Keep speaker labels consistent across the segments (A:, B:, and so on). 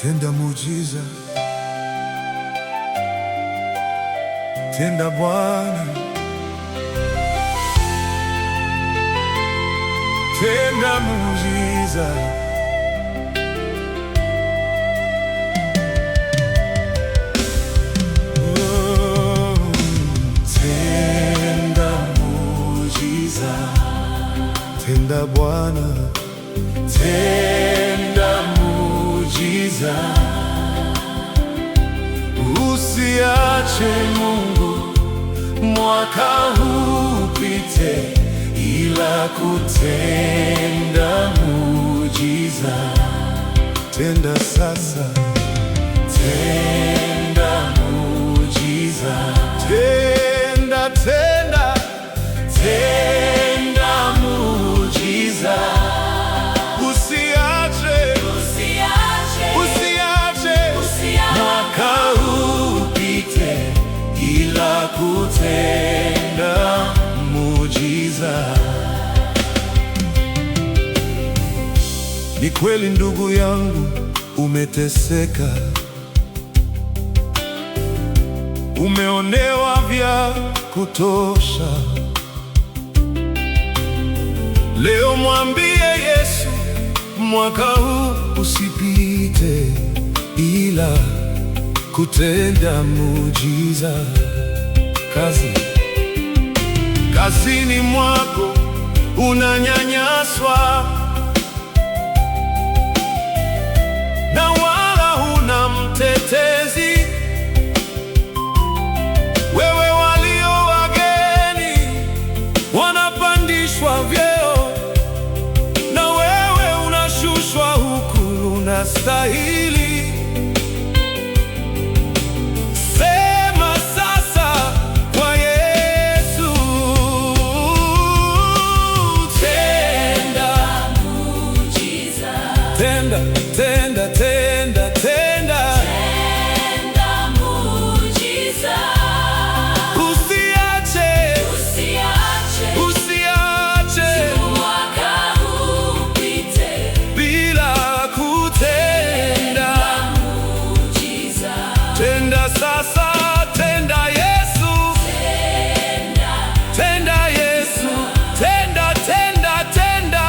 A: Tenda muujiza, tenda Bwana, tenda muujiza. Oh, tenda muujiza, tenda Bwana, tenda muujiza. Usiache Mungu mwaka huu upite ila kutenda muujiza. Tenda sasa, tenda muujiza. Tenda, tenda, tenda muujiza. Usiache, mwaka huu upite ila kutenda muujiza. Ni kweli ndugu yangu, umeteseka, umeonewa vya kutosha. Leo mwambie Yesu, mwaka huu usipite ila kutenda muujiza. Kazini mwako unanyanyaswa na wala huna mtetezi. Wewe walio wageni wanapandishwa vyeo, na wewe unashushwa huku unastahili. Sema sasa kwa Yesu, tenda muujiza. Tenda, tenda, tenda, tenda, tenda muujiza. Usiache, usiache mwaka huu upite bila kutenda muujiza. Tenda sasa, tenda Yesu, tenda Yesu, tenda, tenda, tenda,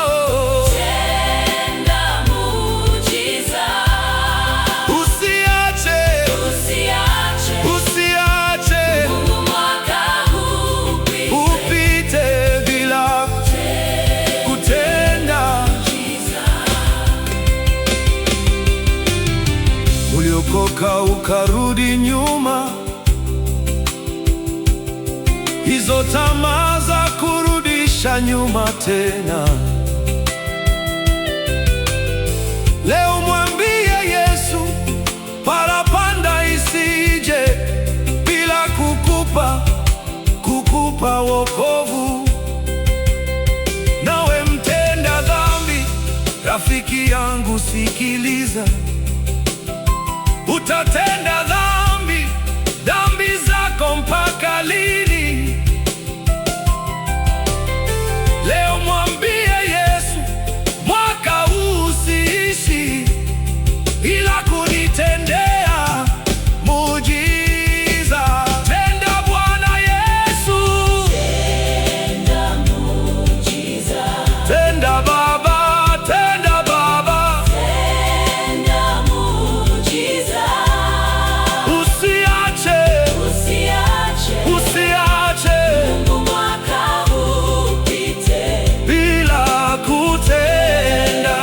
A: oh. Tenda muujiza. Usiache, usiache mwaka huu upite bila kutenda. Uliokoka ukarudi nyuma, hizo tamaa za kurudisha nyuma tena. Leo mwambie Yesu, parapanda isije bila kukupa wokovu. Nawe mtenda dhambi, rafiki yangu sikiliza, utatenda dhambi zako mpaka lini? Leo mwambie Yesu, mwaka huu usiishi ila kunitendea muujiza. Tenda Bwana Yesu, tenda muujiza. Tenda Baba, tenda Baba, tenda muujiza. Usiache, Mungu mwaka huu upite bila kutenda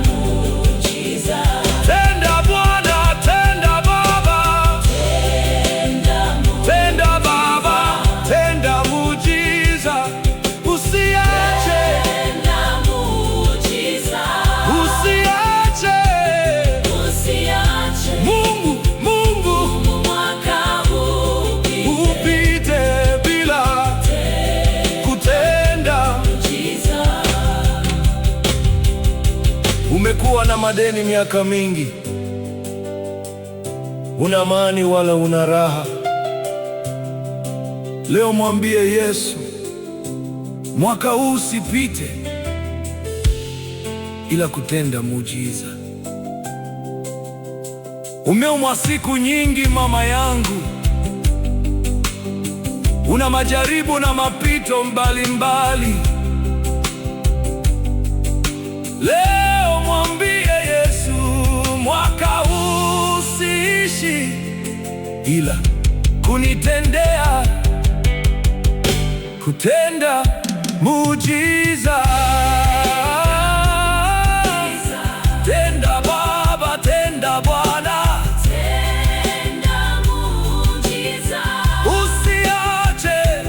A: muujiza. Tenda Bwana, tenda Baba, tenda Baba, tenda muujiza. Usiache, usiache Mungu mwaka huu upite bila kutenda muujiza. Umekuwa na madeni miaka mingi, una amani wala una raha. Leo mwambie Yesu, mwaka huu usipite ila kutenda muujiza. Umeumwa siku nyingi mama yangu, una majaribu na mapito mbalimbali. Leo mwambie Yesu, mwaka huu siishi ila kunitendea, kutenda muujiza. Tenda Baba, tenda Bwana,
B: tenda muujiza.
A: Usiache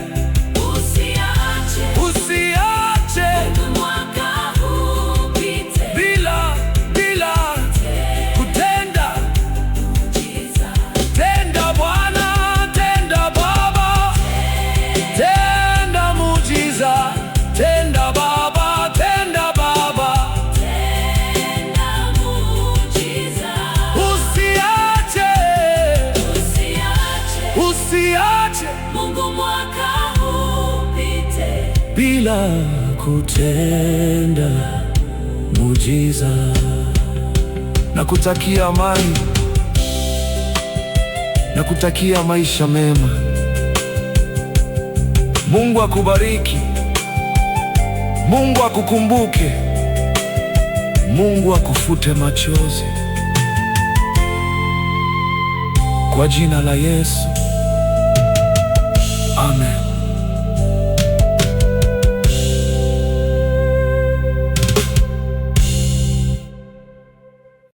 B: mwaka huu upite
A: bila kutenda
B: muujiza.
A: Tenda Bwana, tenda Baba, tenda muujiza. Tenda Baba, tenda Baba,
B: Tenda muujiza.
A: Usiache
B: Mungu mwaka huu upite
A: bila kutenda muujiza. Nakutakia amani, nakutakia maisha mema. Mungu akubariki, Mungu akukumbuke, Mungu akufute machozi. Kwa jina la Yesu, amen.